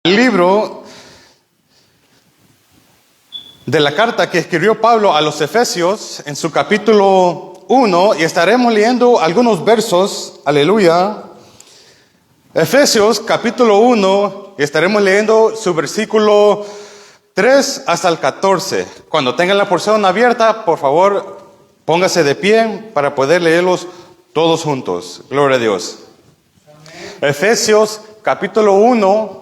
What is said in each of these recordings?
El libro de la carta que escribió Pablo a los Efesios en su capítulo 1 y estaremos leyendo algunos versos, aleluya. Efesios capítulo 1 y estaremos leyendo su versículo 3 hasta el 14. Cuando tengan la porción abierta, por favor, póngase de pie para poder leerlos todos juntos. Gloria a Dios. Amén. Efesios capítulo 1.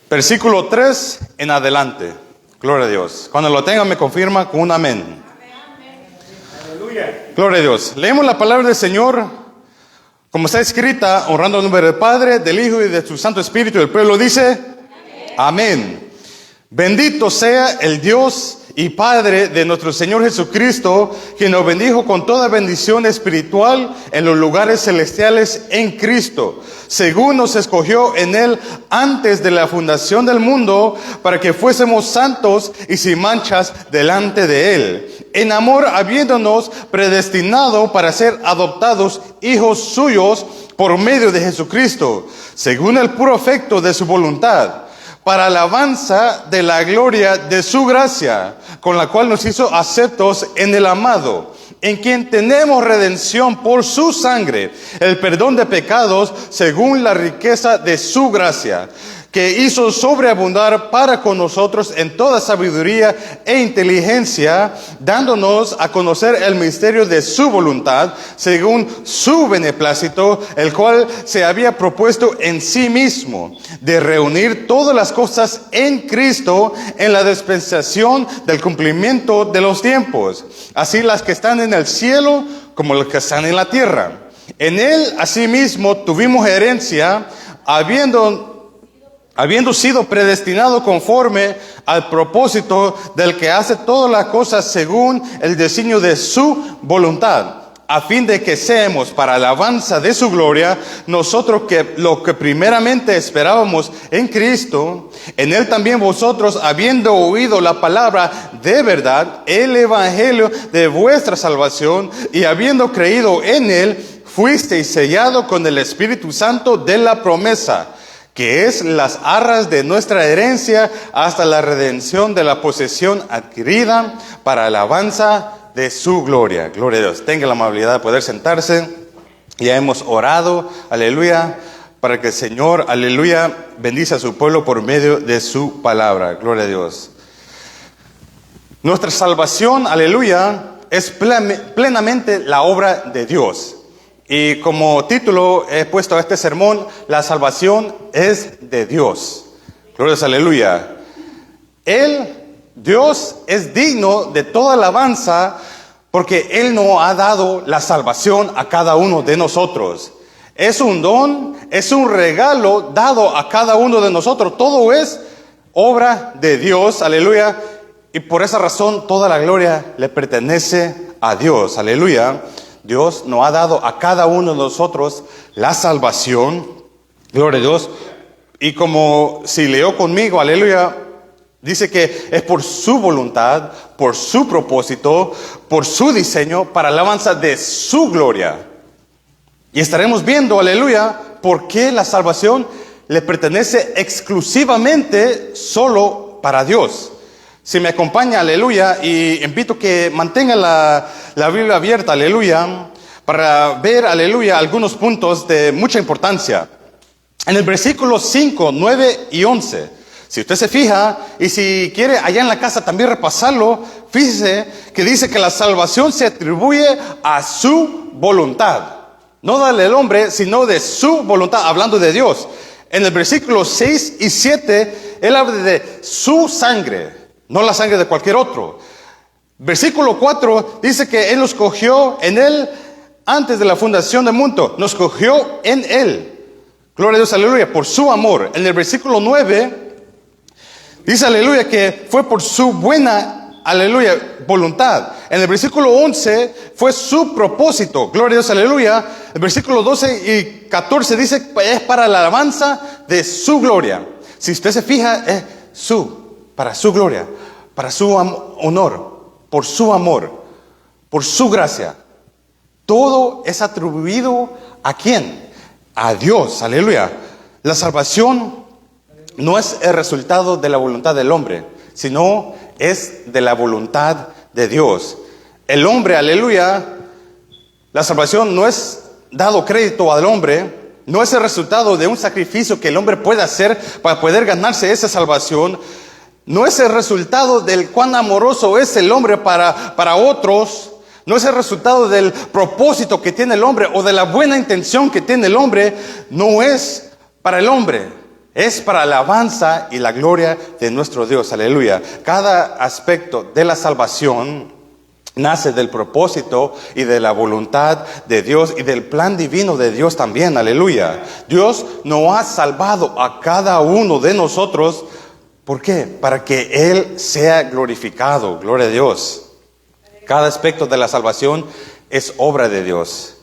Versículo 3 en adelante. Gloria a Dios. Cuando lo tengan me confirma con un amén. Aleluya. Gloria a Dios. Leemos la palabra del Señor como está escrita, honrando el nombre del Padre, del Hijo y de su Santo Espíritu. El pueblo dice, amén. Bendito sea el Dios y Padre de nuestro Señor Jesucristo, quien nos bendijo con toda bendición espiritual en los lugares celestiales en Cristo, según nos escogió en Él antes de la fundación del mundo, para que fuésemos santos y sin manchas delante de Él, en amor habiéndonos predestinado para ser adoptados hijos suyos por medio de Jesucristo, según el puro afecto de su voluntad, para alabanza de la gloria de su gracia, con la cual nos hizo aceptos en el amado, en quien tenemos redención por su sangre, el perdón de pecados según la riqueza de su gracia, que hizo sobreabundar para con nosotros en toda sabiduría e inteligencia, dándonos a conocer el misterio de su voluntad, según su beneplácito, el cual se había propuesto en sí mismo, de reunir todas las cosas en Cristo, en la dispensación del cumplimiento de los tiempos, así las que están en el cielo como las que están en la tierra. En él, asimismo, tuvimos herencia, habiendo sido predestinado conforme al propósito del que hace todas las cosas según el designio de su voluntad, a fin de que seamos para alabanza de su gloria, nosotros que lo que primeramente esperábamos en Cristo, en él también vosotros, habiendo oído la palabra de verdad, el evangelio de vuestra salvación, y habiendo creído en él, fuisteis sellados con el Espíritu Santo de la promesa, que es las arras de nuestra herencia hasta la redención de la posesión adquirida para alabanza de su gloria. Gloria a Dios. Tenga la amabilidad de poder sentarse. Ya hemos orado, aleluya, para que el Señor, aleluya, bendice a su pueblo por medio de su palabra. Gloria a Dios. Nuestra salvación, aleluya, es plenamente la obra de Dios. Y como título he puesto a este sermón, la salvación es de Dios. Gloria a Dios, aleluya. Él, Dios, es digno de toda alabanza porque Él nos ha dado la salvación a cada uno de nosotros. Es un don, es un regalo dado a cada uno de nosotros. Todo es obra de Dios, aleluya. Y por esa razón toda la gloria le pertenece a Dios, aleluya. Dios nos ha dado a cada uno de nosotros la salvación, gloria a Dios, y como si leyó conmigo, aleluya, dice que es por su voluntad, por su propósito, por su diseño, para alabanza de su gloria. Y estaremos viendo, aleluya, por qué la salvación le pertenece exclusivamente solo para Dios. Si me acompaña, aleluya, y invito que mantenga la Biblia abierta, aleluya, para ver, aleluya, algunos puntos de mucha importancia. En el versículo 5, 9 y 11, si usted se fija, y si quiere allá en la casa también repasarlo, fíjese que dice que la salvación se atribuye a su voluntad. No del hombre, sino de su voluntad, hablando de Dios. En el versículo 6 y 7, él habla de su sangre, no la sangre de cualquier otro. Versículo 4 dice que Él nos cogió en Él antes de la fundación del mundo. Nos cogió en Él. Gloria a Dios, aleluya, por su amor. En el versículo 9 dice, aleluya, que fue por su buena, aleluya, voluntad. En el versículo 11 fue su propósito. Gloria a Dios, aleluya. El versículo 12 y 14 dice, es para la alabanza de su gloria. Si usted se fija, es para su gloria, para su honor, por su amor, por su gracia. Todo es atribuido ¿a quién? A Dios, aleluya. La salvación no es el resultado de la voluntad del hombre, sino es de la voluntad de Dios. El hombre, aleluya, la salvación no es dado crédito al hombre, no es el resultado de un sacrificio que el hombre puede hacer para poder ganarse esa salvación. No es el resultado del cuán amoroso es el hombre para otros. No es el resultado del propósito que tiene el hombre o de la buena intención que tiene el hombre. No es para el hombre. Es para la alabanza y la gloria de nuestro Dios. Aleluya. Cada aspecto de la salvación nace del propósito y de la voluntad de Dios y del plan divino de Dios también. Aleluya. Dios nos ha salvado a cada uno de nosotros. ¿Por qué? Para que Él sea glorificado. Gloria a Dios. Cada aspecto de la salvación es obra de Dios.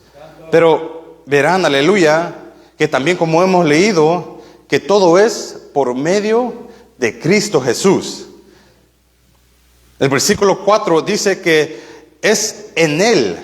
Pero verán, aleluya, que también como hemos leído, que todo es por medio de Cristo Jesús. El versículo 4 dice que es en Él,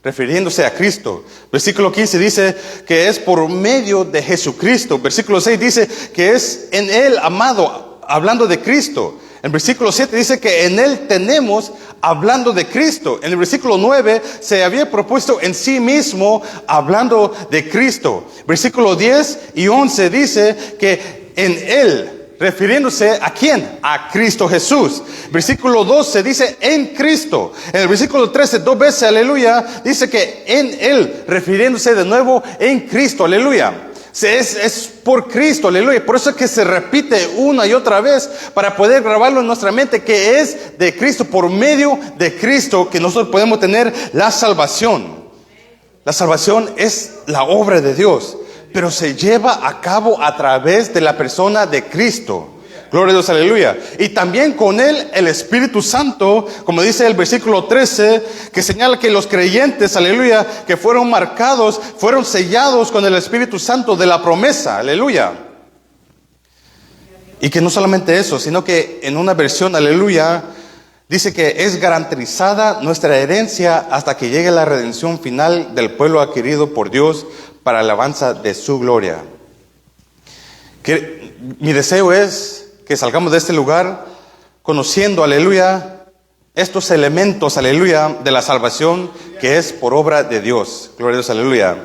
refiriéndose a Cristo. Versículo 15 dice que es por medio de Jesucristo. Versículo 6 dice que es en Él, amado, hablando de Cristo. En versículo 7 dice que en Él tenemos, hablando de Cristo. En el versículo 9 se había propuesto en sí mismo, hablando de Cristo. Versículo 10 y 11 dice que en Él, refiriéndose ¿a quién? A Cristo Jesús. Versículo 12 dice en Cristo. En el versículo 13, 2 veces, aleluya, dice que en Él, refiriéndose de nuevo en Cristo, aleluya. Es por Cristo, aleluya. Por eso es que se repite una y otra vez para poder grabarlo en nuestra mente, que es de Cristo, por medio de Cristo que nosotros podemos tener la salvación. La salvación es la obra de Dios, pero se lleva a cabo a través de la persona de Cristo. Gloria a Dios, aleluya. Y también con Él el Espíritu Santo, como dice el versículo 13, que señala que los creyentes, aleluya, que fueron marcados, fueron sellados con el Espíritu Santo de la promesa, aleluya. Y que no solamente eso, sino que en una versión, aleluya, dice que es garantizada nuestra herencia hasta que llegue la redención final del pueblo adquirido por Dios para alabanza de su gloria. Que mi deseo es que salgamos de este lugar conociendo, aleluya, estos elementos, aleluya, de la salvación que es por obra de Dios. Gloria a Dios, aleluya.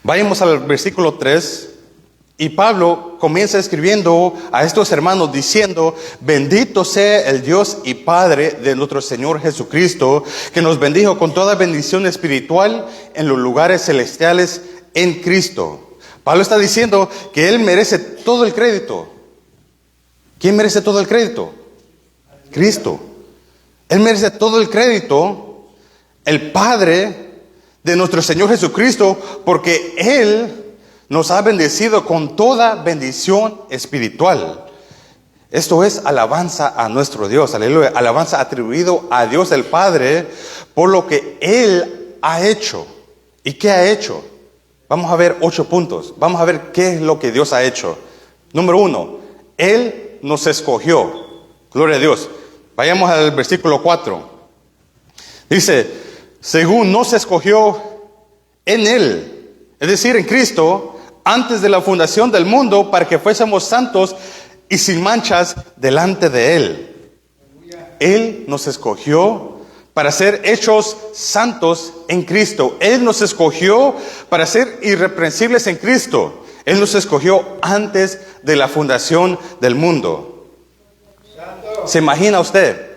Vayamos al versículo 3 y Pablo comienza escribiendo a estos hermanos diciendo: bendito sea el Dios y Padre de nuestro Señor Jesucristo, que nos bendijo con toda bendición espiritual en los lugares celestiales en Cristo. Pablo está diciendo que Él merece todo el crédito. ¿Quién merece todo el crédito? Cristo. Él merece todo el crédito, el Padre de nuestro Señor Jesucristo, porque Él nos ha bendecido con toda bendición espiritual. Esto es alabanza a nuestro Dios, aleluya, alabanza atribuido a Dios el Padre por lo que Él ha hecho. ¿Y qué ha hecho? Vamos a ver 8 puntos. Vamos a ver qué es lo que Dios ha hecho. Número 1, Él nos escogió. Gloria a Dios. Vayamos al versículo 4. Dice: según nos escogió en Él, es decir, en Cristo, antes de la fundación del mundo, para que fuésemos santos y sin manchas delante de Él. Él nos escogió para ser hechos santos en Cristo. Él nos escogió para ser irreprensibles en Cristo. Él nos escogió antes de la fundación del mundo. ¿Se imagina usted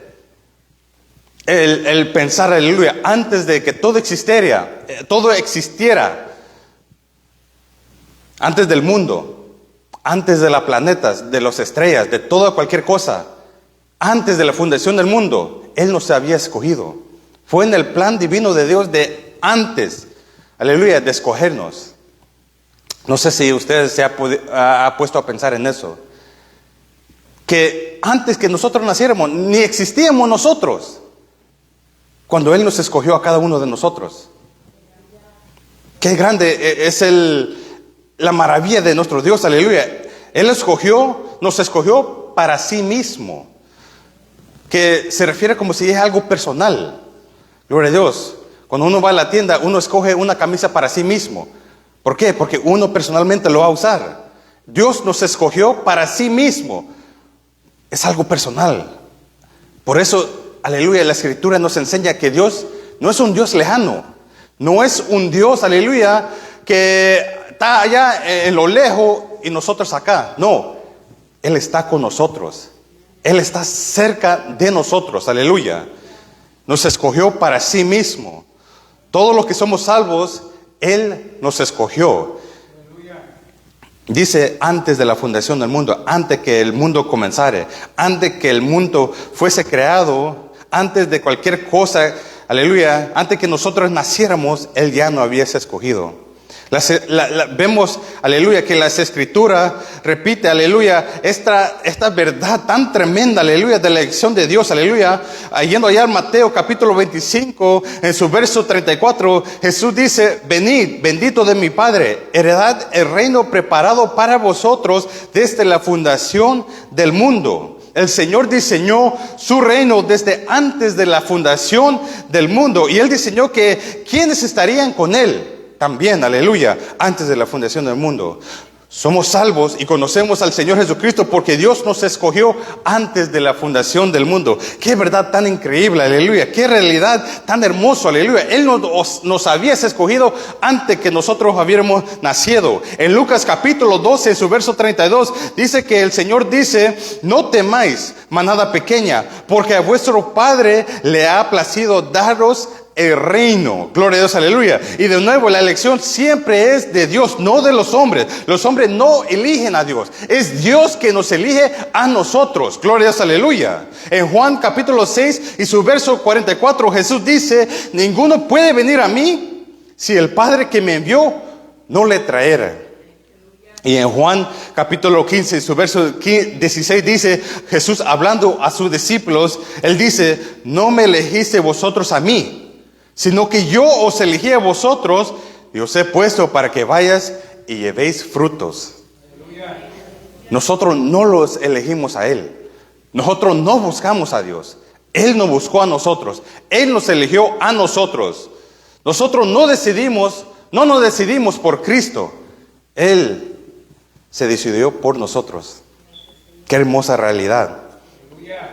el pensar, aleluya, antes de que todo existiera, antes del mundo, antes de los planetas, de las estrellas, de toda cualquier cosa, antes de la fundación del mundo, Él nos había escogido? Fue en el plan divino de Dios de antes, aleluya, de escogernos. No sé si usted se ha puesto a pensar en eso. Que antes que nosotros naciéramos, ni existíamos nosotros, cuando Él nos escogió a cada uno de nosotros. Qué grande es la maravilla de nuestro Dios, aleluya. Él nos escogió para sí mismo. Que se refiere como si es algo personal. Gloria a Dios. Cuando uno va a la tienda, uno escoge una camisa para sí mismo. ¿Por qué? Porque uno personalmente lo va a usar. Dios nos escogió para sí mismo. Es algo personal. Por eso, aleluya, la Escritura nos enseña que Dios no es un Dios lejano. No es un Dios, aleluya, que está allá en lo lejos y nosotros acá. No, Él está con nosotros. Él está cerca de nosotros, aleluya. Nos escogió para sí mismo. Todos los que somos salvos, Él nos escogió. Dice, antes de la fundación del mundo, antes que el mundo comenzara, antes que el mundo fuese creado, antes de cualquier cosa, aleluya, antes que nosotros naciéramos, Él ya nos había escogido. Vemos, aleluya, que las Escrituras repite, aleluya, esta verdad tan tremenda, aleluya, de la elección de Dios, aleluya. Yendo allá en Mateo capítulo 25, en su verso 34, Jesús dice, venid, bendito de mi Padre, heredad el reino preparado para vosotros desde la fundación del mundo. El Señor diseñó su reino desde antes de la fundación del mundo, y Él diseñó que quienes estarían con Él también, aleluya, antes de la fundación del mundo. Somos salvos y conocemos al Señor Jesucristo porque Dios nos escogió antes de la fundación del mundo. Qué verdad tan increíble, aleluya. Qué realidad tan hermosa, aleluya. Él nos había escogido antes que nosotros hubiéramos nacido. En Lucas capítulo 12, en su verso 32, dice que el Señor dice, no temáis, manada pequeña, porque a vuestro Padre le ha placido daros el reino. Gloria a Dios, aleluya. Y de nuevo, la elección siempre es de Dios, no de los hombres. Los hombres no eligen a Dios. Es Dios que nos elige a nosotros. Gloria a Dios, aleluya. En Juan capítulo 6 y su verso 44, Jesús dice, ninguno puede venir a mí si el Padre que me envió no le traera. Y en Juan capítulo 15, su verso 16 dice, Jesús hablando a sus discípulos, Él dice, no me elegiste vosotros a mí, sino que yo os elegí a vosotros y os he puesto para que vayas y llevéis frutos. Nosotros no los elegimos a Él. Nosotros no buscamos a Dios. Él nos buscó a nosotros. Él nos eligió a nosotros. Nosotros no nos decidimos por Cristo. Él se decidió por nosotros. Qué hermosa realidad.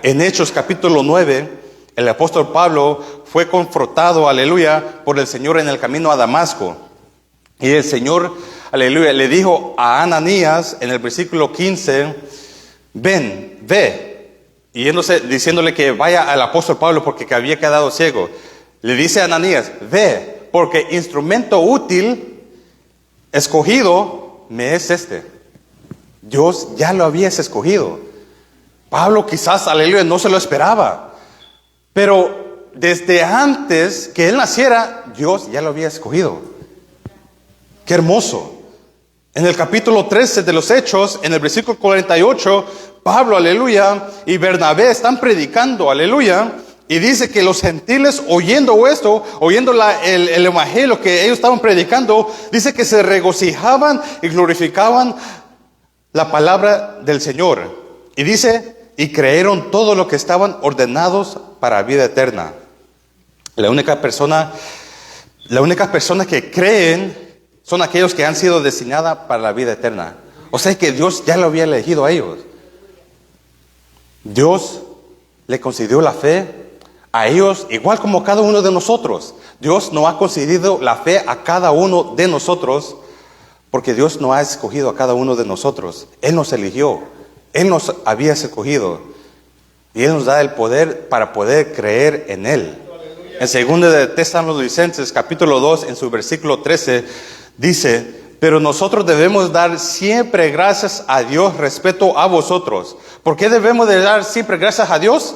En Hechos capítulo 9, el apóstol Pablo fue confrontado, aleluya, por el Señor en el camino a Damasco. Y el Señor, aleluya, le dijo a Ananías en el versículo 15, ven, ve. Y diciéndole que vaya al apóstol Pablo porque que había quedado ciego. Le dice a Ananías, ve, porque instrumento útil, escogido, me es este. Dios ya lo había escogido. Pablo quizás, aleluya, no se lo esperaba. Pero desde antes que él naciera, Dios ya lo había escogido. Qué hermoso. En el capítulo 13 de los Hechos, en el versículo 48, Pablo, aleluya, y Bernabé están predicando, aleluya, y dice que los gentiles oyendo esto, oyendo el evangelio que ellos estaban predicando, dice que se regocijaban y glorificaban la palabra del Señor. Y dice, y creyeron todo lo que estaban ordenados para vida eterna. Las únicas personas que creen son aquellos que han sido designadas para la vida eterna. O sea que Dios ya lo había elegido a ellos. Dios le concedió la fe a ellos, igual como cada uno de nosotros. Dios nos ha concedido la fe a cada uno de nosotros, porque Dios nos ha escogido a cada uno de nosotros. Él nos eligió, Él nos había escogido, y Él nos da el poder para poder creer en Él. En 2 de Tesalonicenses capítulo 2, en su versículo 13, dice, pero nosotros debemos dar siempre gracias a Dios respecto a vosotros. ¿Por qué debemos de dar siempre gracias a Dios?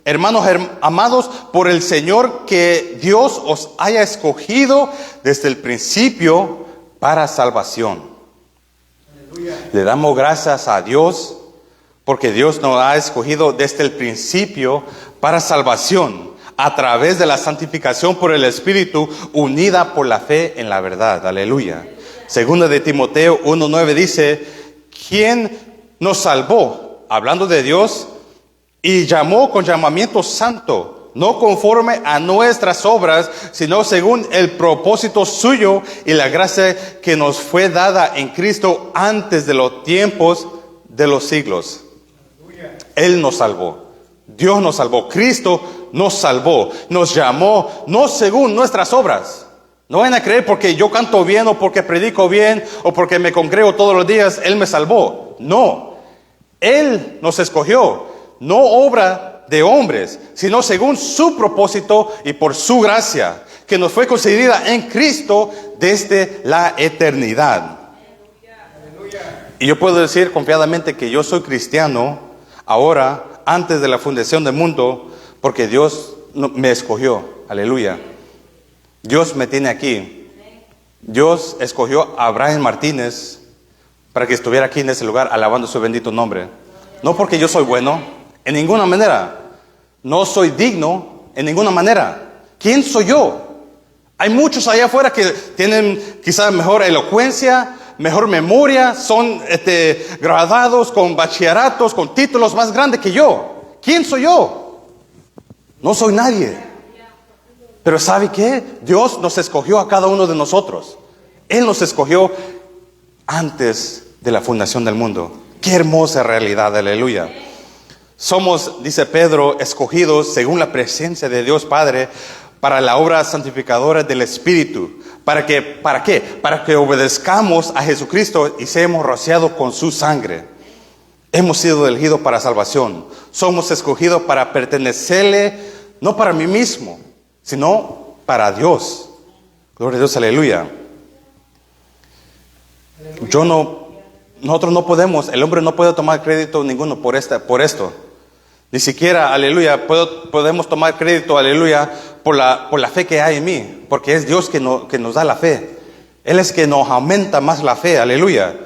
Hermanos amados, por el Señor que Dios os haya escogido desde el principio para salvación. Aleluya. Le damos gracias a Dios porque Dios nos ha escogido desde el principio para salvación, a través de la santificación por el Espíritu, unida por la fe en la verdad. Aleluya. Segunda de Timoteo 1:9 dice, ¿quién nos salvó? Hablando de Dios, y llamó con llamamiento santo, no conforme a nuestras obras, sino según el propósito suyo y la gracia que nos fue dada en Cristo antes de los tiempos de los siglos. Él nos salvó. Dios nos salvó. Cristo nos salvó. Nos llamó, no según nuestras obras. No van a creer porque yo canto bien o porque predico bien o porque me congrego todos los días, Él me salvó. No. Él nos escogió. No obra de hombres, sino según su propósito y por su gracia, que nos fue concedida en Cristo desde la eternidad. Y yo puedo decir confiadamente que yo soy cristiano ahora, antes de la fundación del mundo, porque Dios me escogió. Aleluya. Dios me tiene aquí. Dios escogió a Brian Martínez para que estuviera aquí en ese lugar alabando su bendito nombre. No porque yo soy bueno, en ninguna manera. No soy digno, en ninguna manera. ¿Quién soy yo? Hay muchos allá afuera que tienen quizás mejor elocuencia, mejor memoria, son graduados con bachilleratos, con títulos más grandes que yo. ¿Quién soy yo? No soy nadie. Pero ¿sabe qué? Dios nos escogió a cada uno de nosotros. Él nos escogió antes de la fundación del mundo. Qué hermosa realidad, aleluya. Somos, dice Pedro, escogidos según la presencia de Dios Padre para la obra santificadora del Espíritu. ¿Para qué? Para que obedezcamos a Jesucristo y seamos rociados con su sangre. Hemos sido elegidos para salvación. Somos escogidos para pertenecerle, no para mí mismo, sino para Dios. Gloria a Dios, aleluya. Nosotros no podemos, el hombre no puede tomar crédito ninguno por esto. Ni siquiera, aleluya, podemos tomar crédito, aleluya, por la fe que hay en mí. Porque es Dios que nos da la fe. Él es que nos aumenta más la fe, aleluya.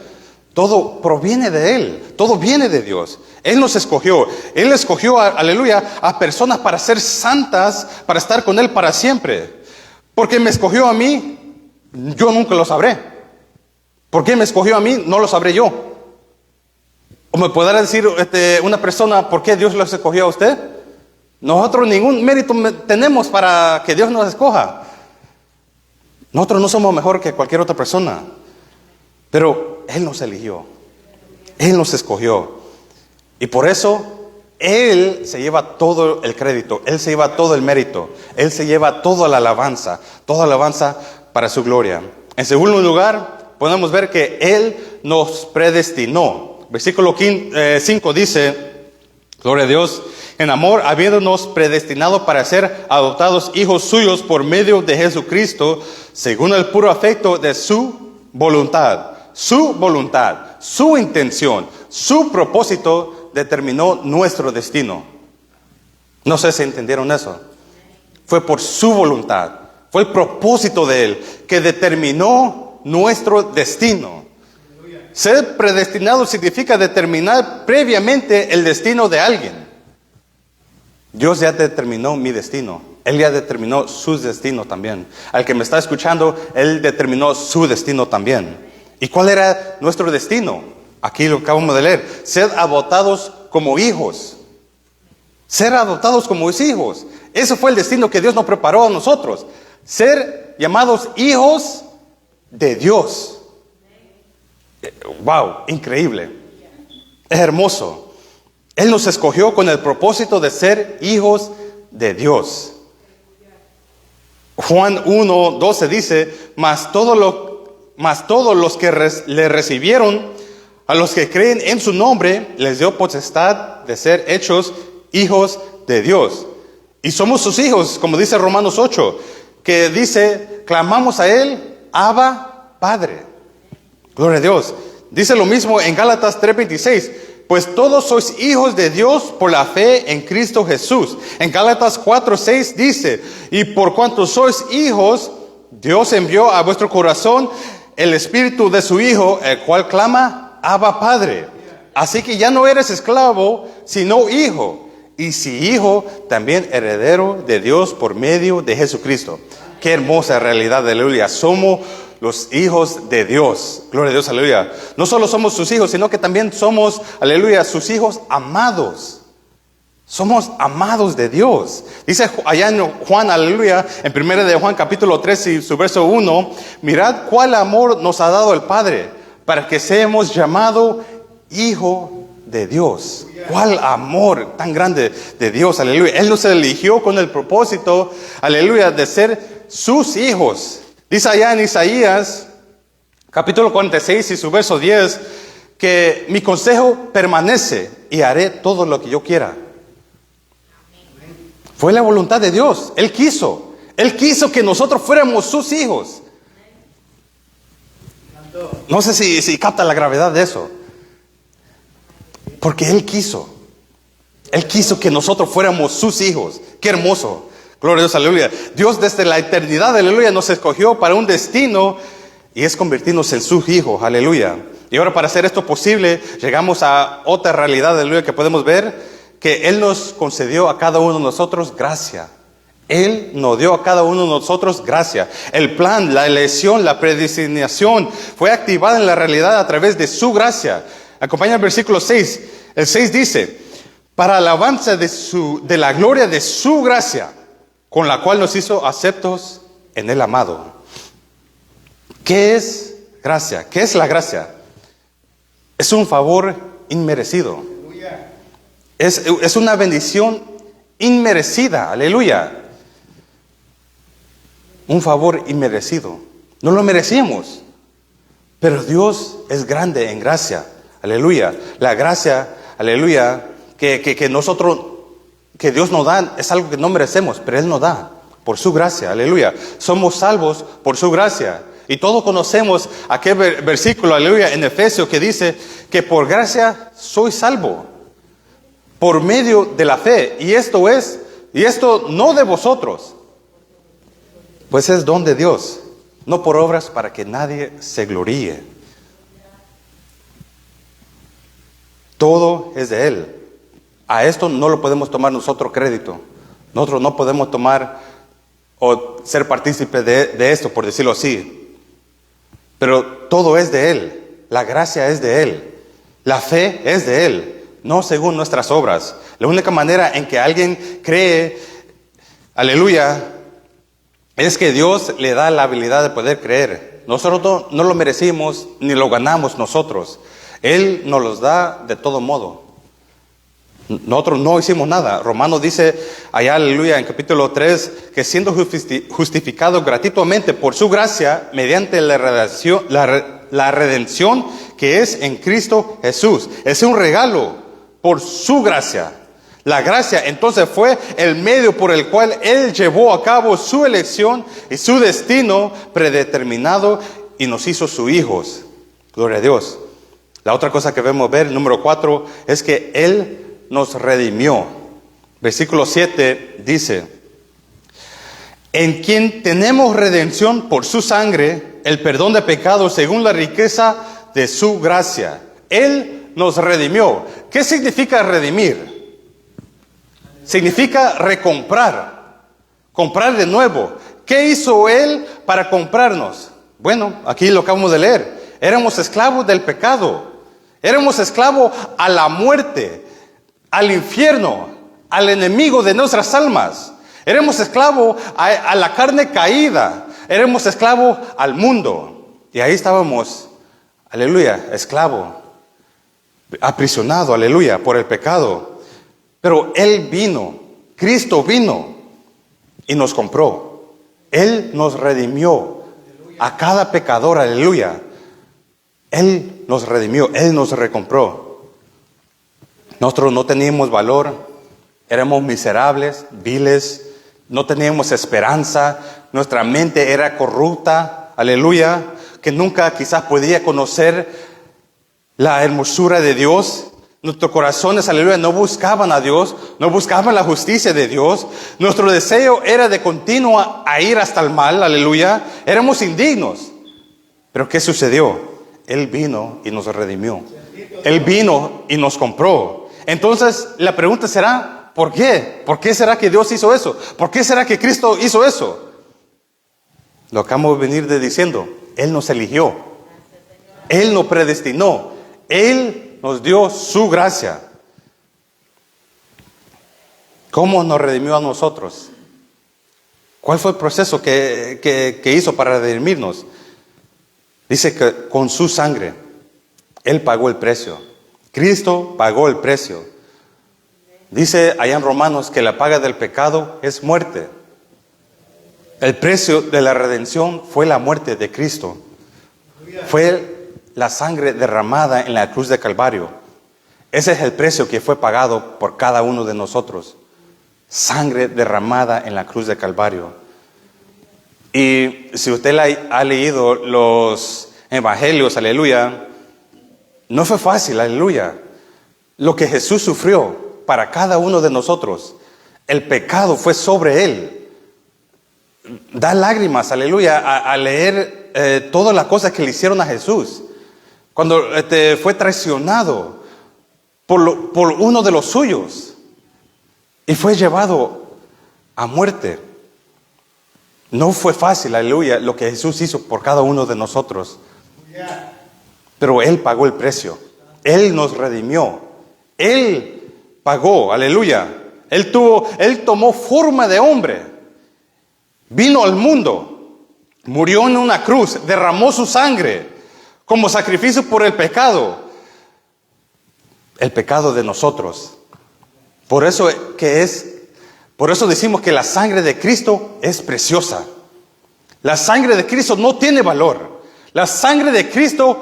Todo proviene de Él, todo viene de Dios. Él nos escogió. Él escogió, aleluya, a personas para ser santas, para estar con Él para siempre. Porque me escogió a mí, yo nunca lo sabré. ¿Por qué me escogió a mí? No lo sabré yo. ¿O me podrá decir una persona por qué Dios los escogió a usted? Nosotros ningún mérito tenemos para que Dios nos escoja. Nosotros no somos mejor que cualquier otra persona. Pero Él nos eligió. Él nos escogió. Y por eso Él se lleva todo el crédito. Él se lleva todo el mérito. Él se lleva toda la alabanza. Toda la alabanza para su gloria. En segundo lugar, podemos ver que Él nos predestinó. Versículo 5 dice, gloria a Dios, en amor habiéndonos predestinado para ser adoptados hijos suyos por medio de Jesucristo, según el puro afecto de su voluntad, su intención, su propósito determinó nuestro destino. No sé si entendieron eso. Fue por su voluntad, fue el propósito de Él que determinó nuestro destino. Ser predestinado significa determinar previamente el destino de alguien. Dios ya determinó mi destino. Él ya determinó su destino también. Al que me está escuchando, Él determinó su destino también. ¿Y cuál era nuestro destino? Aquí lo acabamos de leer. Ser adoptados como hijos. Ser adoptados como hijos. Ese fue el destino que Dios nos preparó a nosotros. Ser llamados hijos de Dios. Wow, increíble. Es hermoso. Él nos escogió con el propósito de ser hijos de Dios. Juan 1:12 dice, mas todos los que le recibieron, a los que creen en su nombre, les dio potestad de ser hechos hijos de Dios. Y somos sus hijos, como dice Romanos 8, que dice, clamamos a Él, Abba, Padre. Gloria a Dios. Dice lo mismo en Gálatas 3:26. Pues todos sois hijos de Dios por la fe en Cristo Jesús. En Gálatas 4:6 dice, y por cuanto sois hijos, Dios envió a vuestro corazón el espíritu de su Hijo, el cual clama, Abba, Padre. Así que ya no eres esclavo, sino hijo. Y si hijo, también heredero de Dios por medio de Jesucristo. Qué hermosa realidad, aleluya. Somos los hijos de Dios. Gloria a Dios, aleluya. No solo somos sus hijos, sino que también somos, aleluya, sus hijos amados. Somos amados de Dios. Dice allá en Juan, aleluya, en 1 de Juan capítulo 3 y su verso 1, mirad cuál amor nos ha dado el Padre para que seamos llamados hijo de Dios. Cuál amor tan grande de Dios, aleluya. Él nos eligió con el propósito, aleluya, de ser sus hijos. Dice allá en Isaías capítulo 46 y su verso 10 que mi consejo permanece y haré todo lo que yo quiera. Fue la voluntad de Dios. Él quiso que nosotros fuéramos sus hijos. No sé si capta la gravedad de eso. Porque Él quiso que nosotros fuéramos sus hijos. Qué hermoso. Gloria a Dios, aleluya. Dios desde la eternidad, aleluya, nos escogió para un destino y es convertirnos en sus hijos, aleluya. Y ahora para hacer esto posible, llegamos a otra realidad, aleluya, que podemos ver, que Él nos concedió a cada uno de nosotros gracia. Él nos dio a cada uno de nosotros gracia. El plan, la elección, la predestinación fue activada en la realidad a través de su gracia. Acompaña el versículo 6. El 6 dice, para alabanza de la gloria de su gracia, con la cual nos hizo aceptos en el amado. ¿Qué es gracia? ¿Qué es la gracia? Es un favor inmerecido. Es una bendición inmerecida, aleluya. Un favor inmerecido. No lo merecíamos, pero Dios es grande en gracia, aleluya. La gracia, aleluya, que nosotros, que Dios nos da, es algo que no merecemos, pero Él nos da por su gracia, aleluya. Somos salvos por su gracia. Y todos conocemos aquel versículo, aleluya, en Efesios que dice que por gracia soy salvo. Por medio de la fe. Y esto no de vosotros, pues es don de Dios, no por obras para que nadie se gloríe. Todo es de Él. A esto no lo podemos tomar nosotros crédito. Nosotros no podemos tomar o ser partícipes de esto, por decirlo así. Pero todo es de Él. La gracia es de Él. La fe es de Él. No según nuestras obras. La única manera en que alguien cree, aleluya, es que Dios le da la habilidad de poder creer. Nosotros no lo merecimos ni lo ganamos nosotros. Él nos los da de todo modo. Nosotros no hicimos nada. Romanos dice allá, aleluya, en capítulo 3, que siendo justificados gratuitamente por su gracia, mediante la redención que es en Cristo Jesús. Es un regalo. Por su gracia. La gracia entonces fue el medio por el cual Él llevó a cabo su elección y su destino predeterminado y nos hizo sus hijos. Gloria a Dios. La otra cosa que vemos ver, número 4, es que Él nos redimió. Versículo 7 dice, en quien tenemos redención por su sangre, el perdón de pecados según la riqueza de su gracia. Él nos redimió. ¿Qué significa redimir? Significa recomprar. Comprar de nuevo. ¿Qué hizo Él para comprarnos? Bueno, aquí lo acabamos de leer. Éramos esclavos del pecado. Éramos esclavos a la muerte, al infierno, al enemigo de nuestras almas. Éramos esclavos a la carne caída. Éramos esclavos al mundo. Y ahí estábamos, aleluya, esclavo. Aprisionado, aleluya, por el pecado. Pero Él vino, Cristo vino y nos compró. Él nos redimió a cada pecador, aleluya. Él nos redimió, Él nos recompró. Nosotros no teníamos valor, éramos miserables, viles, no teníamos esperanza, nuestra mente era corrupta, aleluya, que nunca quizás podía conocer la hermosura de Dios. Nuestros corazones, aleluya, no buscaban a Dios, no buscaban la justicia de Dios. Nuestro deseo era de continuo a ir hasta el mal, aleluya. Éramos indignos. Pero ¿qué sucedió? Él vino y nos redimió. Él vino y nos compró. Entonces la pregunta será, ¿por qué? ¿Por qué será que Dios hizo eso? ¿Por qué será que Cristo hizo eso? Lo acabamos de venir diciendo. Él nos eligió. Él nos predestinó. Él nos dio su gracia. ¿Cómo nos redimió a nosotros? ¿Cuál fue el proceso que hizo para redimirnos? Dice que con su sangre, Él pagó el precio. Cristo pagó el precio. Dice allá en Romanos que la paga del pecado es muerte. El precio de la redención fue la muerte de Cristo. Fue la sangre derramada en la cruz de Calvario. Ese es el precio que fue pagado por cada uno de nosotros. Sangre derramada en la cruz de Calvario. Y si usted ha leído los evangelios, aleluya, no fue fácil, aleluya. Lo que Jesús sufrió para cada uno de nosotros, el pecado fue sobre Él. Da lágrimas, aleluya, a leer todas las cosas que le hicieron a Jesús. Cuando fue traicionado por uno de los suyos y fue llevado a muerte. No fue fácil, aleluya, lo que Jesús hizo por cada uno de nosotros. Pero Él pagó el precio. Él nos redimió. Él pagó, aleluya. Él tomó forma de hombre. Vino al mundo. Murió en una cruz. Derramó su sangre como sacrificio por el pecado. El pecado de nosotros. Por eso decimos que la sangre de Cristo es preciosa. La sangre de Cristo no tiene valor. La sangre de Cristo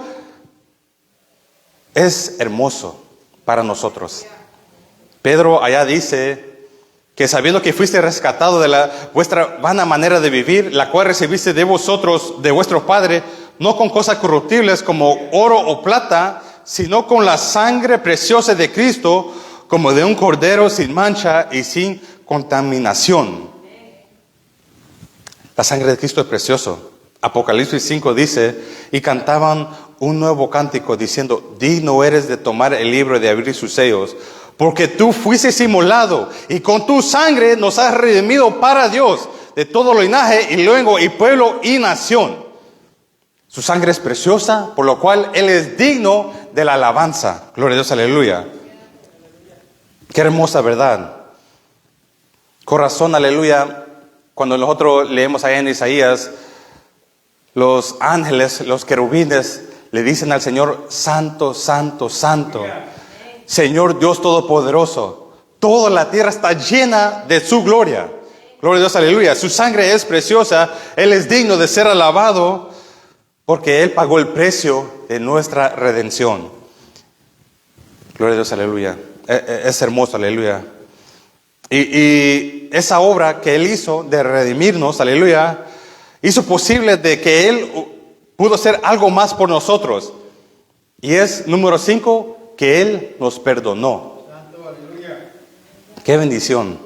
es hermoso para nosotros. Pedro allá dice que sabiendo que fuiste rescatado de vuestra vana manera de vivir, la cual recibiste de vosotros, de vuestro Padre, no con cosas corruptibles como oro o plata, sino con la sangre preciosa de Cristo, como de un cordero sin mancha y sin contaminación. La sangre de Cristo es precioso. Apocalipsis 5 dice, y cantaban un nuevo cántico diciendo, digno eres de tomar el libro y de abrir sus sellos, porque tú fuiste inmolado y con tu sangre nos has redimido para Dios de todo linaje y lengua y pueblo y nación. Su sangre es preciosa, por lo cual Él es digno de la alabanza. Gloria a Dios, aleluya. Qué hermosa verdad. Corazón, aleluya. Cuando nosotros leemos allá en Isaías, los ángeles, los querubines, le dicen al Señor, santo, santo, santo. Señor Dios Todopoderoso. Toda la tierra está llena de su gloria. Gloria a Dios, aleluya. Su sangre es preciosa. Él es digno de ser alabado porque Él pagó el precio de nuestra redención. Gloria a Dios, aleluya. Es hermoso, aleluya. Y esa obra que Él hizo de redimirnos, aleluya, hizo posible de que Él pudo hacer algo más por nosotros. Y es, número 5, que Él nos perdonó. Santo, aleluya. Qué bendición.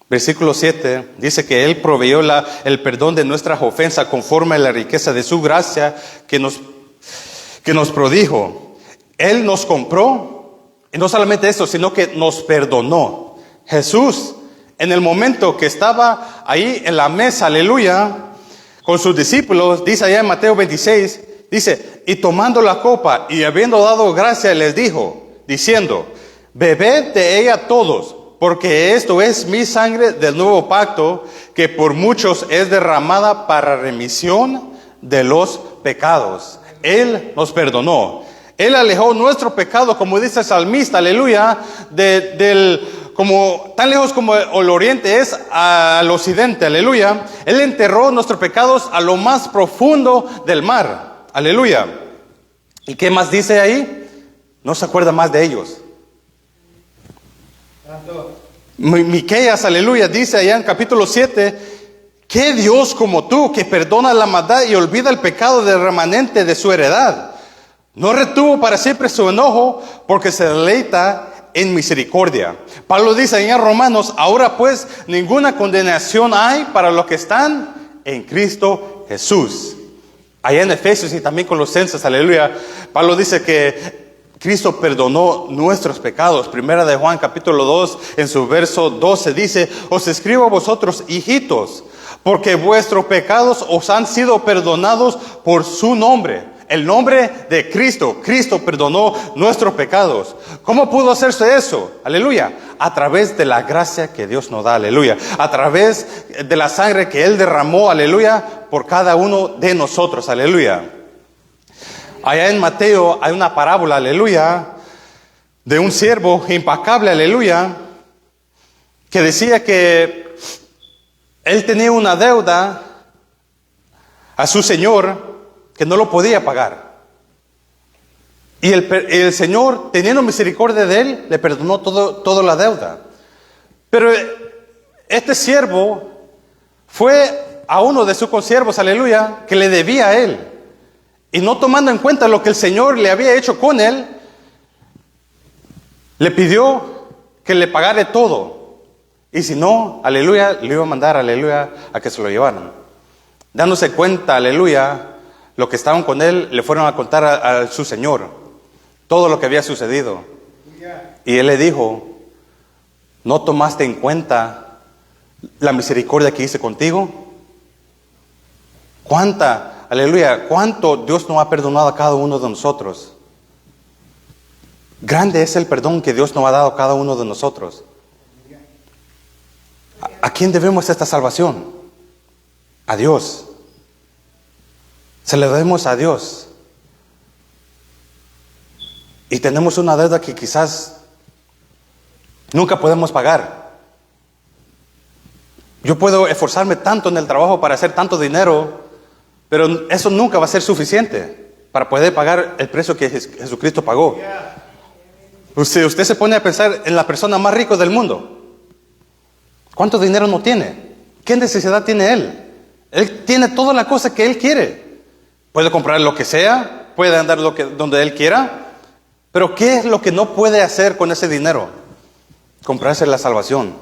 Versículo 7 dice que Él proveyó el perdón de nuestras ofensas conforme a la riqueza de su gracia que nos prodijo. Él nos compró, y no solamente eso, sino que nos perdonó. Jesús, en el momento que estaba ahí en la mesa, aleluya, con sus discípulos, dice allá en Mateo 26, dice, y tomando la copa y habiendo dado gracia, les dijo, diciendo, bebed de ella todos, porque esto es mi sangre del nuevo pacto, que por muchos es derramada para remisión de los pecados. Él nos perdonó. Él alejó nuestro pecado, como dice el salmista, aleluya, como tan lejos como el oriente es al occidente, aleluya. Él enterró nuestros pecados a lo más profundo del mar, aleluya. ¿Y qué más dice ahí? No se acuerda más de ellos. Miqueas, aleluya, dice allá en capítulo 7, ¿qué Dios como tú que perdona la maldad y olvida el pecado del remanente de su heredad? No retuvo para siempre su enojo porque se deleita en misericordia. Pablo dice allá en Romanos, ahora pues ninguna condenación hay para los que están en Cristo Jesús. Allá en Efesios y también Colosenses, aleluya, Pablo dice que Cristo perdonó nuestros pecados. Primera de Juan capítulo 2 en su verso 12 dice, os escribo a vosotros hijitos, porque vuestros pecados os han sido perdonados por su nombre. El nombre de Cristo. Cristo perdonó nuestros pecados. ¿Cómo pudo hacerse eso? Aleluya. a través de la gracia que Dios nos da, aleluya. A través de la sangre que Él derramó, aleluya, por cada uno de nosotros, aleluya. Allá en Mateo hay una parábola, aleluya, de un siervo impecable, aleluya, que decía que él tenía una deuda a su señor que no lo podía pagar. Y el Señor, teniendo misericordia de él, le perdonó toda la deuda. Pero este siervo fue a uno de sus consiervos, aleluya, que le debía a él. Y no tomando en cuenta lo que el Señor le había hecho con él, le pidió que le pagara todo. Y si no, aleluya, le iba a mandar, aleluya, a que se lo llevaran. Dándose cuenta, aleluya, lo que estaban con él, le fueron a contar a su Señor todo lo que había sucedido. Y él le dijo, ¿no tomaste en cuenta la misericordia que hice contigo? ¿Cuánto Dios nos ha perdonado a cada uno de nosotros? Grande es el perdón que Dios nos ha dado a cada uno de nosotros. ¿A quién debemos esta salvación? A Dios. Se le debemos a Dios. Y tenemos una deuda que quizás nunca podemos pagar. Yo puedo esforzarme tanto en el trabajo para hacer tanto dinero, pero eso nunca va a ser suficiente para poder pagar el precio que Jesucristo pagó. Usted se pone a pensar en la persona más rica del mundo. ¿Cuánto dinero no tiene? ¿Qué necesidad tiene él? Él tiene toda la cosa que él quiere. Puede comprar lo que sea, puede andar donde él quiera. Pero ¿qué es lo que no puede hacer con ese dinero? Comprarse la salvación.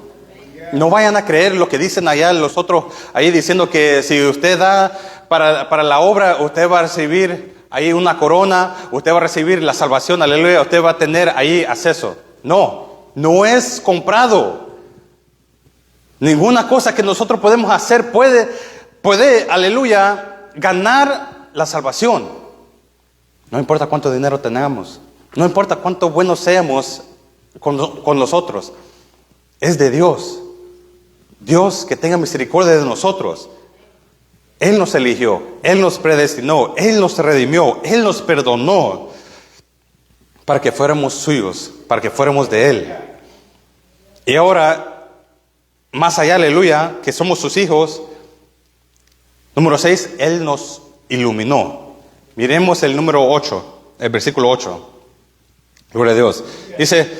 No vayan a creer lo que dicen allá los otros, ahí diciendo que si usted da para la obra, usted va a recibir ahí una corona, usted va a recibir la salvación, aleluya, usted va a tener ahí acceso. No es comprado. Ninguna cosa que nosotros podemos hacer puede, aleluya, ganar la salvación. No importa cuánto dinero tengamos. No importa cuánto buenos seamos con nosotros. Es de Dios. Dios que tenga misericordia de nosotros. Él nos eligió. Él nos predestinó. Él nos redimió. Él nos perdonó. Para que fuéramos suyos. Para que fuéramos de Él. Y ahora, más allá, aleluya, que somos sus hijos. Número 6, Él nos iluminó. Miremos el número 8. El versículo 8. Gloria a Dios. Dice,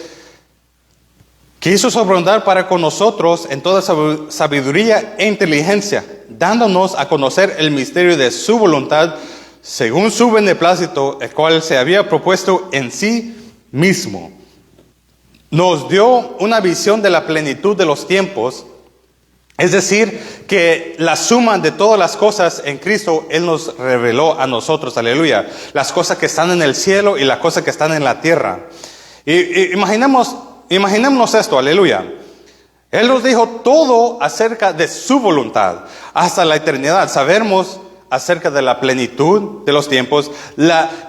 quiso sobreabundar para con nosotros en toda sabiduría e inteligencia, dándonos a conocer el misterio de su voluntad, según su beneplácito, el cual se había propuesto en sí mismo. Nos dio una visión de la plenitud de los tiempos, es decir, que la suma de todas las cosas en Cristo, Él nos reveló a nosotros, aleluya. Las cosas que están en el cielo y las cosas que están en la tierra. Y imaginémonos esto, aleluya. Él nos dijo todo acerca de su voluntad, hasta la eternidad. Sabemos acerca de la plenitud de los tiempos,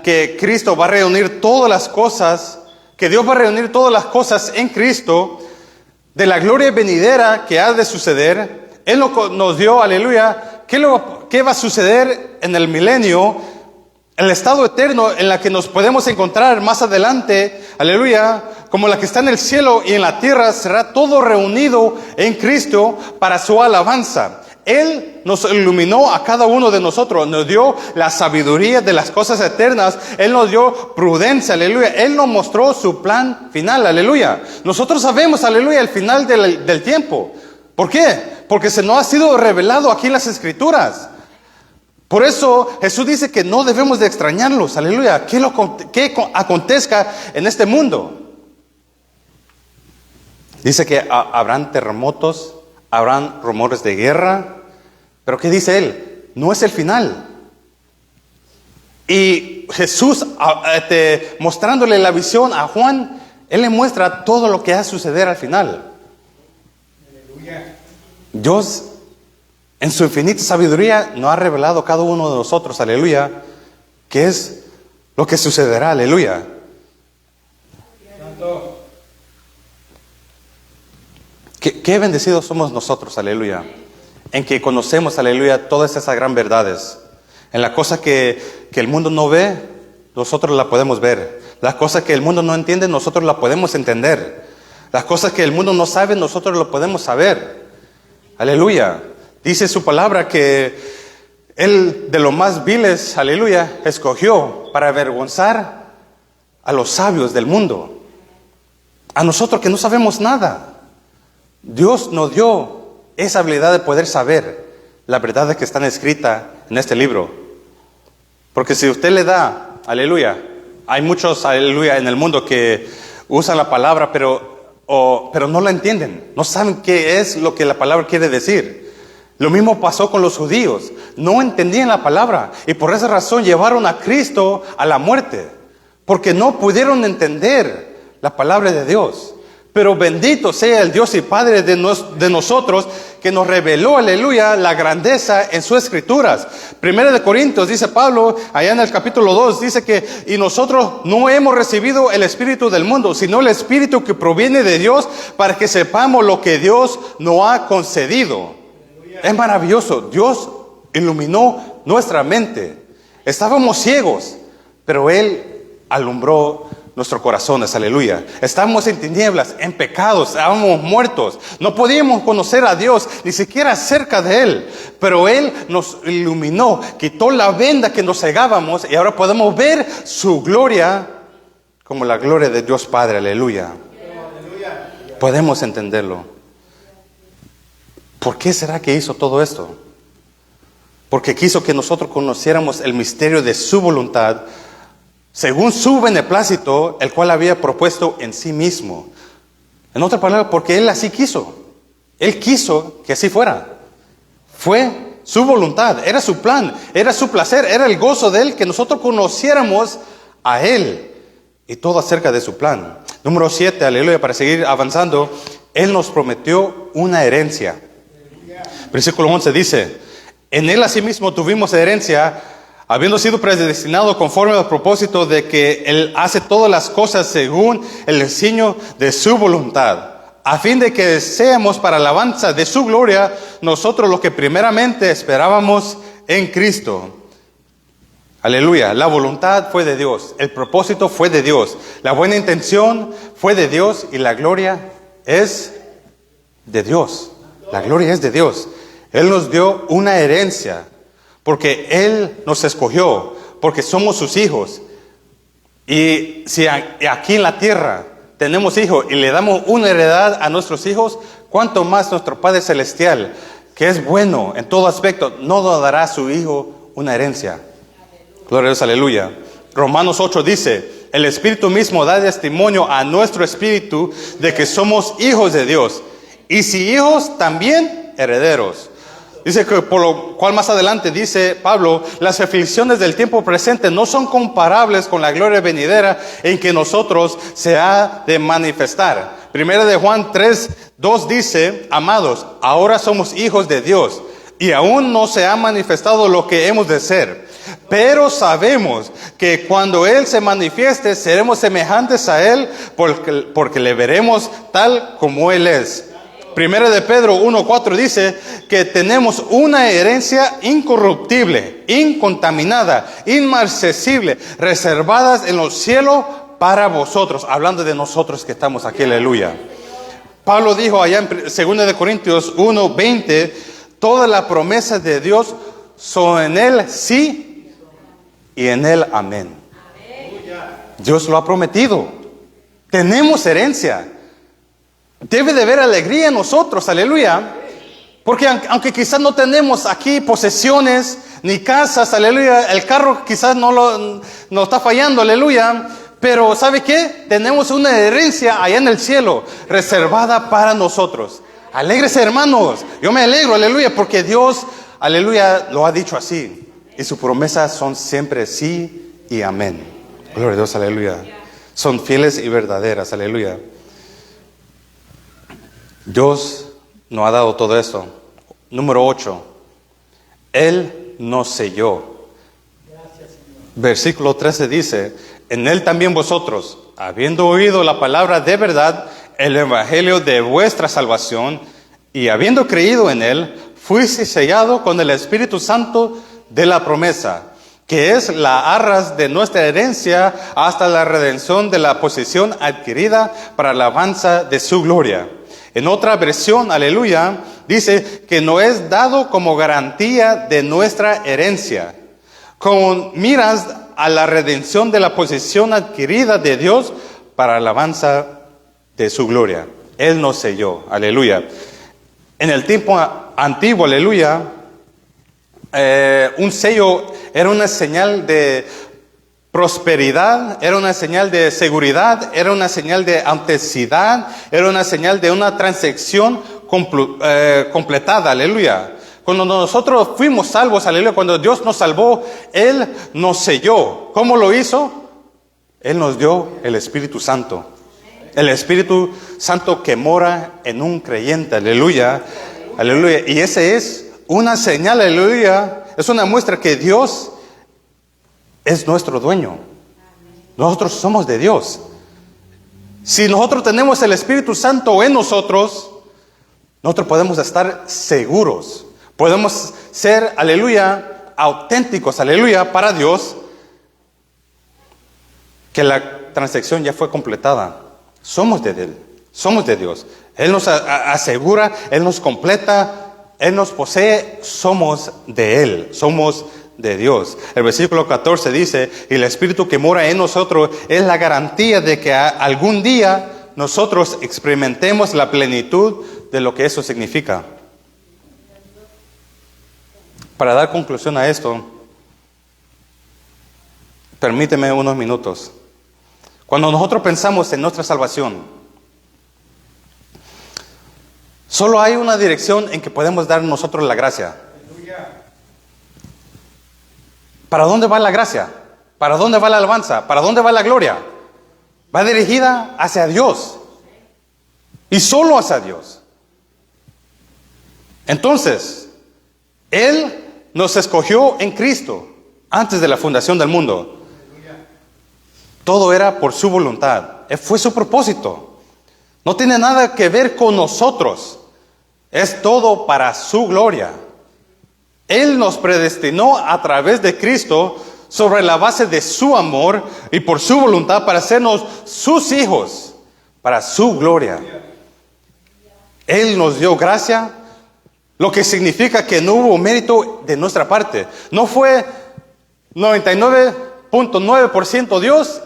que Cristo va a reunir todas las cosas, que Dios va a reunir todas las cosas en Cristo, de la gloria venidera que ha de suceder. Él nos dio, aleluya, ¿qué va a suceder en el milenio? El estado eterno en la que nos podemos encontrar más adelante, aleluya, como la que está en el cielo y en la tierra, será todo reunido en Cristo para su alabanza. Él nos iluminó a cada uno de nosotros, nos dio la sabiduría de las cosas eternas, Él nos dio prudencia, aleluya, Él nos mostró su plan final, aleluya. Nosotros sabemos, aleluya, el final del tiempo. ¿Por qué? Porque se nos ha sido revelado aquí en las Escrituras. Por eso Jesús dice que no debemos de extrañarlos, aleluya, que acontezca en este mundo. Dice que habrán terremotos, habrán rumores de guerra, pero ¿qué dice Él? No es el final. Y Jesús, mostrándole la visión a Juan, Él le muestra todo lo que va a suceder al final. Aleluya. Dios, en su infinita sabiduría, nos ha revelado a cada uno de nosotros, aleluya, qué es lo que sucederá, aleluya. Santo. qué bendecidos somos nosotros, aleluya, en que conocemos, aleluya, todas esas gran verdades. En la cosa que el mundo no ve, nosotros la podemos ver. Las cosas que el mundo no entiende, nosotros la podemos entender. Las cosas que el mundo no sabe, nosotros lo podemos saber. Aleluya. Dice su palabra que Él de los más viles, aleluya, escogió para avergonzar a los sabios del mundo. A nosotros que no sabemos nada. Dios nos dio esa habilidad de poder saber las verdades que están escritas en este libro. Porque si usted le da, aleluya, hay muchos, aleluya, en el mundo que usan la palabra, pero no la entienden. No saben qué es lo que la palabra quiere decir. Lo mismo pasó con los judíos. No entendían la palabra y por esa razón llevaron a Cristo a la muerte. Porque no pudieron entender la palabra de Dios. Pero bendito sea el Dios y Padre de nosotros que nos reveló, aleluya, la grandeza en sus escrituras. Primera de Corintios, dice Pablo, allá en el capítulo 2, dice que y nosotros no hemos recibido el espíritu del mundo, sino el espíritu que proviene de Dios para que sepamos lo que Dios nos ha concedido. Es maravilloso. Dios iluminó nuestra mente. Estábamos ciegos, pero Él alumbró nuestros corazones, aleluya. Estábamos en tinieblas, en pecados, estábamos muertos. No podíamos conocer a Dios, ni siquiera cerca de Él. Pero Él nos iluminó, quitó la venda que nos cegábamos y ahora podemos ver su gloria como la gloria de Dios Padre, aleluya. Podemos entenderlo. ¿Por qué será que hizo todo esto? Porque quiso que nosotros conociéramos el misterio de su voluntad, según su beneplácito, el cual había propuesto en sí mismo. En otras palabras, porque Él así quiso. Él quiso que así fuera. Fue su voluntad, era su plan, era su placer, era el gozo de Él que nosotros conociéramos a Él. Y todo acerca de su plan. Número 7, aleluya, para seguir avanzando, Él nos prometió una herencia. Versículo 11 dice, en Él asimismo tuvimos herencia, habiendo sido predestinado conforme al propósito de que Él hace todas las cosas según el designio de su voluntad, a fin de que seamos para alabanza de su gloria, nosotros los que primeramente esperábamos en Cristo. Aleluya, la voluntad fue de Dios, el propósito fue de Dios, la buena intención fue de Dios y la gloria es de Dios. La gloria es de Dios. Él nos dio una herencia. Porque Él nos escogió, porque somos sus hijos. Y si aquí en la tierra tenemos hijos y le damos una heredad a nuestros hijos, ¿cuánto más nuestro Padre Celestial, que es bueno en todo aspecto, no nos dará a su hijo una herencia? Gloria a Dios, aleluya. Romanos 8 dice, el Espíritu mismo da testimonio a nuestro espíritu de que somos hijos de Dios. Y si hijos, también herederos. Dice que por lo cual más adelante dice Pablo, las aflicciones del tiempo presente no son comparables con la gloria venidera en que nosotros se ha de manifestar. Primera de Juan 3:2 dice, amados, ahora somos hijos de Dios y aún no se ha manifestado lo que hemos de ser. Pero sabemos que cuando Él se manifieste seremos semejantes a Él porque le veremos tal como Él es. Primera de Pedro 1:4 dice que tenemos una herencia incorruptible, incontaminada, inmarcesible, reservadas en los cielos para vosotros. Hablando de nosotros que estamos aquí, aleluya. Pablo dijo allá en 2 de Corintios 1:20, todas las promesas de Dios son en Él sí y en Él amén. Dios lo ha prometido. Tenemos herencia. Debe de haber alegría en nosotros, aleluya. Porque aunque quizás no tenemos aquí posesiones ni casas, aleluya, el carro quizás no está fallando, aleluya. Pero ¿sabe qué? Tenemos una herencia allá en el cielo, reservada para nosotros. Alégrese, hermanos. Yo me alegro, aleluya, porque Dios, aleluya, lo ha dicho así. Y sus promesas son siempre sí y amén. Gloria a Dios, aleluya. Son fieles y verdaderas, aleluya. Dios nos ha dado todo esto. Número 8. Él nos selló. Versículo 13 dice, en Él también vosotros, habiendo oído la palabra de verdad, el evangelio de vuestra salvación, y habiendo creído en él, fuiste sellado con el Espíritu Santo de la promesa, que es la arras de nuestra herencia hasta la redención de la posesión adquirida para alabanza de su gloria. En otra versión, aleluya, dice que no es dado como garantía de nuestra herencia, con miras a la redención de la posesión adquirida de Dios para alabanza de su gloria. Él nos selló, aleluya. En el tiempo antiguo, aleluya, un sello era una señal de prosperidad, era una señal de seguridad, era una señal de autenticidad, era una señal de una transacción completada, aleluya. Cuando nosotros fuimos salvos, aleluya, cuando Dios nos salvó, Él nos selló. ¿Cómo lo hizo? Él nos dio el Espíritu Santo. El Espíritu Santo que mora en un creyente, aleluya, aleluya. Y ese es una señal, aleluya, es una muestra que Dios es nuestro dueño. Nosotros somos de Dios. Si nosotros tenemos el Espíritu Santo en nosotros, nosotros podemos estar seguros. Podemos ser, aleluya, auténticos, aleluya, para Dios, que la transacción ya fue completada. Somos de Él, somos de Dios. Él nos asegura, Él nos completa, Él nos posee, somos de Él, somos de Dios. El versículo 14 dice, y el Espíritu que mora en nosotros es la garantía de que algún día nosotros experimentemos la plenitud de lo que eso significa. Para dar conclusión a esto, permíteme unos minutos. Cuando nosotros pensamos en nuestra salvación, solo hay una dirección en que podemos dar nosotros la gracia. ¿Para dónde va la gracia? ¿Para dónde va la alabanza? ¿Para dónde va la gloria? Va dirigida hacia Dios. Y solo hacia Dios. Entonces, Él nos escogió en Cristo antes de la fundación del mundo. Todo era por su voluntad. Fue su propósito. No tiene nada que ver con nosotros. Es todo para su gloria. Él nos predestinó a través de Cristo sobre la base de su amor y por su voluntad para hacernos sus hijos, para su gloria. Él nos dio gracia, lo que significa que no hubo mérito de nuestra parte. No fue 99.9% Dios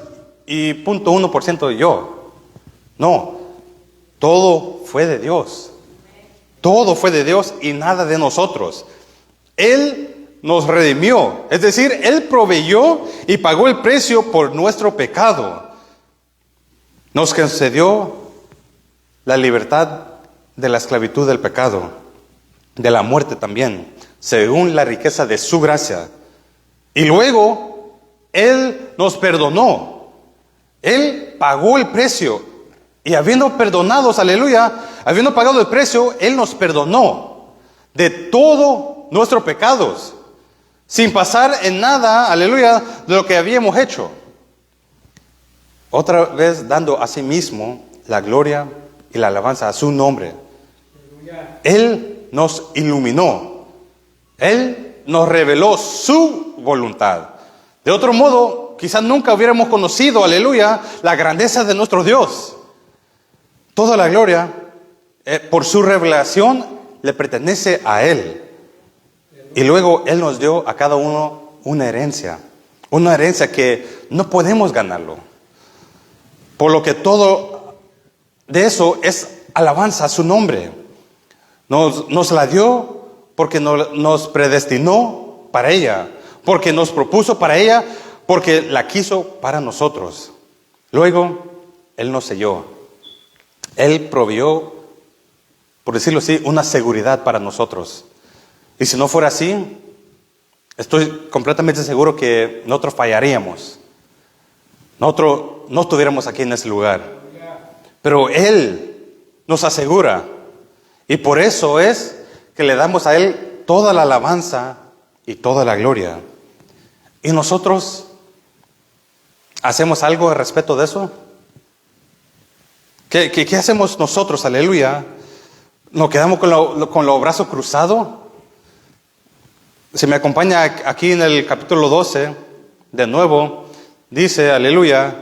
y 0.1% yo. No, todo fue de Dios. Todo fue de Dios y nada de nosotros. Él nos redimió, es decir, Él proveyó y pagó el precio por nuestro pecado. Nos concedió la libertad de la esclavitud del pecado, de la muerte también, según la riqueza de su gracia. Y luego, Él nos perdonó. Él pagó el precio. Y habiendo perdonados, aleluya, habiendo pagado el precio, Él nos perdonó de todos nuestros pecados, sin pasar en nada, aleluya, de lo que habíamos hecho. Otra vez dando a sí mismo la gloria y la alabanza a su nombre. Él nos iluminó. Él nos reveló su voluntad. De otro modo, quizás nunca hubiéramos conocido, aleluya, la grandeza de nuestro Dios. Toda la gloria, por su revelación, le pertenece a Él. Y luego Él nos dio a cada uno una herencia que no podemos ganarlo. Por lo que todo de eso es alabanza a su nombre. Nos la dio porque nos predestinó para ella, porque nos propuso para ella, porque la quiso para nosotros. Luego Él nos selló. Él proveyó, por decirlo así, una seguridad para nosotros. Y si no fuera así, estoy completamente seguro que nosotros fallaríamos. Nosotros no estuviéramos aquí en ese lugar. Pero Él nos asegura. Y por eso es que le damos a Él toda la alabanza y toda la gloria. ¿Y nosotros hacemos algo al respecto de eso? ¿Qué hacemos nosotros? Aleluya. ¿Nos quedamos con los brazos cruzados? Si me acompaña aquí en el capítulo 12, de nuevo, dice, aleluya,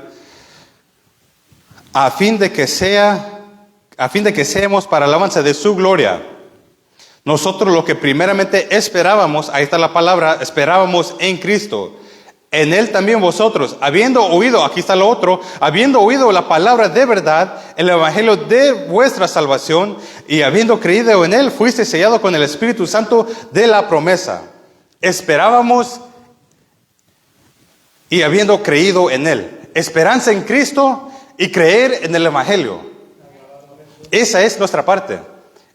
a fin de que seamos para alabanza de su gloria. Nosotros lo que primeramente esperábamos, ahí está la palabra, esperábamos en Cristo. En Él también vosotros, habiendo oído, aquí está lo otro, habiendo oído la palabra de verdad, el evangelio de vuestra salvación, y habiendo creído en Él, fuiste sellado con el Espíritu Santo de la promesa. Esperábamos y habiendo creído en Él. Esperanza en Cristo y creer en el evangelio. Esa es nuestra parte.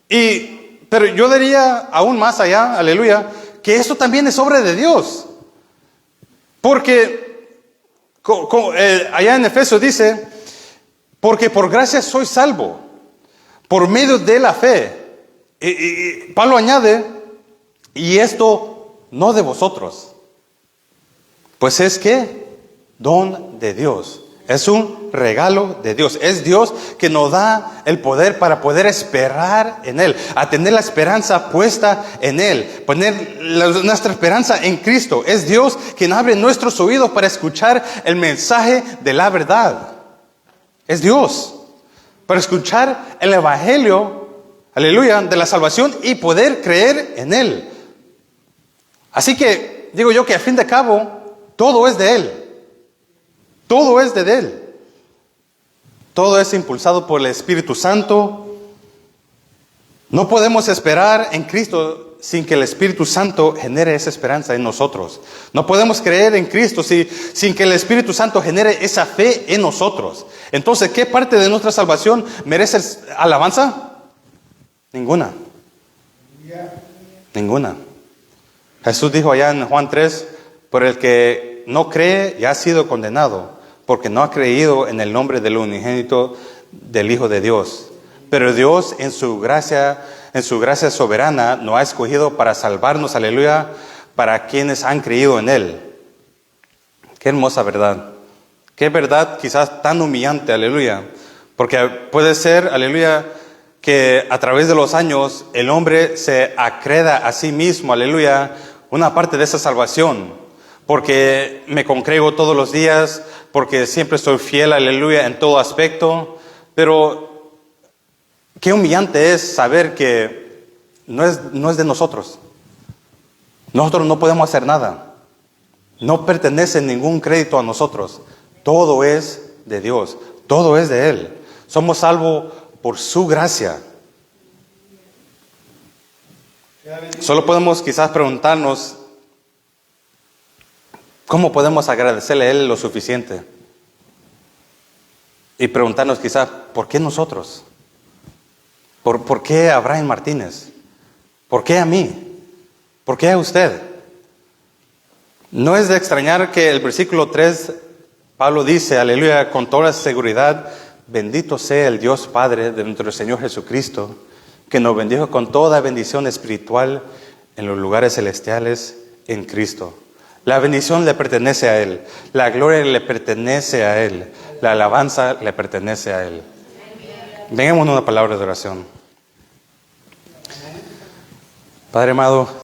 Pero yo diría aún más allá, aleluya, que esto también es obra de Dios. Porque allá en Efesios dice, porque por gracia soy salvo, por medio de la fe. Y Pablo añade, y esto no de vosotros, pues es que don de Dios. Es un regalo de Dios. Es Dios que nos da el poder para poder esperar en Él, a tener la esperanza puesta en Él, poner nuestra esperanza en Cristo. Es Dios quien abre nuestros oídos para escuchar el mensaje de la verdad. Es Dios para escuchar el evangelio, aleluya, de la salvación y poder creer en Él. Así que digo yo que a fin de cabo todo es de Él. Todo es de Él. Todo es impulsado por el Espíritu Santo. No podemos esperar en Cristo sin que el Espíritu Santo genere esa esperanza en nosotros. No podemos creer en Cristo sin que el Espíritu Santo genere esa fe en nosotros. Entonces, ¿qué parte de nuestra salvación merece alabanza? Ninguna. Ninguna. Jesús dijo allá en Juan 3, por el que no cree ya ha sido condenado, porque no ha creído en el nombre del unigénito del Hijo de Dios. Pero Dios en su gracia soberana nos ha escogido para salvarnos, aleluya, para quienes han creído en Él. Qué hermosa verdad. Qué verdad quizás tan humillante, aleluya. Porque puede ser, aleluya, que a través de los años el hombre se acreda a sí mismo, aleluya, una parte de esa salvación. Porque me congrego todos los días, porque siempre estoy fiel, aleluya, en todo aspecto. Pero qué humillante es saber que no es de nosotros. Nosotros no podemos hacer nada. No pertenece ningún crédito a nosotros. Todo es de Dios. Todo es de Él. Somos salvos por su gracia. Solo podemos quizás preguntarnos, ¿cómo podemos agradecerle a Él lo suficiente? Y preguntarnos quizás, ¿por qué nosotros? ¿Por qué a Brian Martínez? ¿Por qué a mí? ¿Por qué a usted? No es de extrañar que el versículo 3, Pablo dice, aleluya, con toda seguridad, bendito sea el Dios Padre de nuestro Señor Jesucristo, que nos bendijo con toda bendición espiritual en los lugares celestiales en Cristo. La bendición le pertenece a Él. La gloria le pertenece a Él. La alabanza le pertenece a Él. Vengamos a una palabra de oración. Padre amado,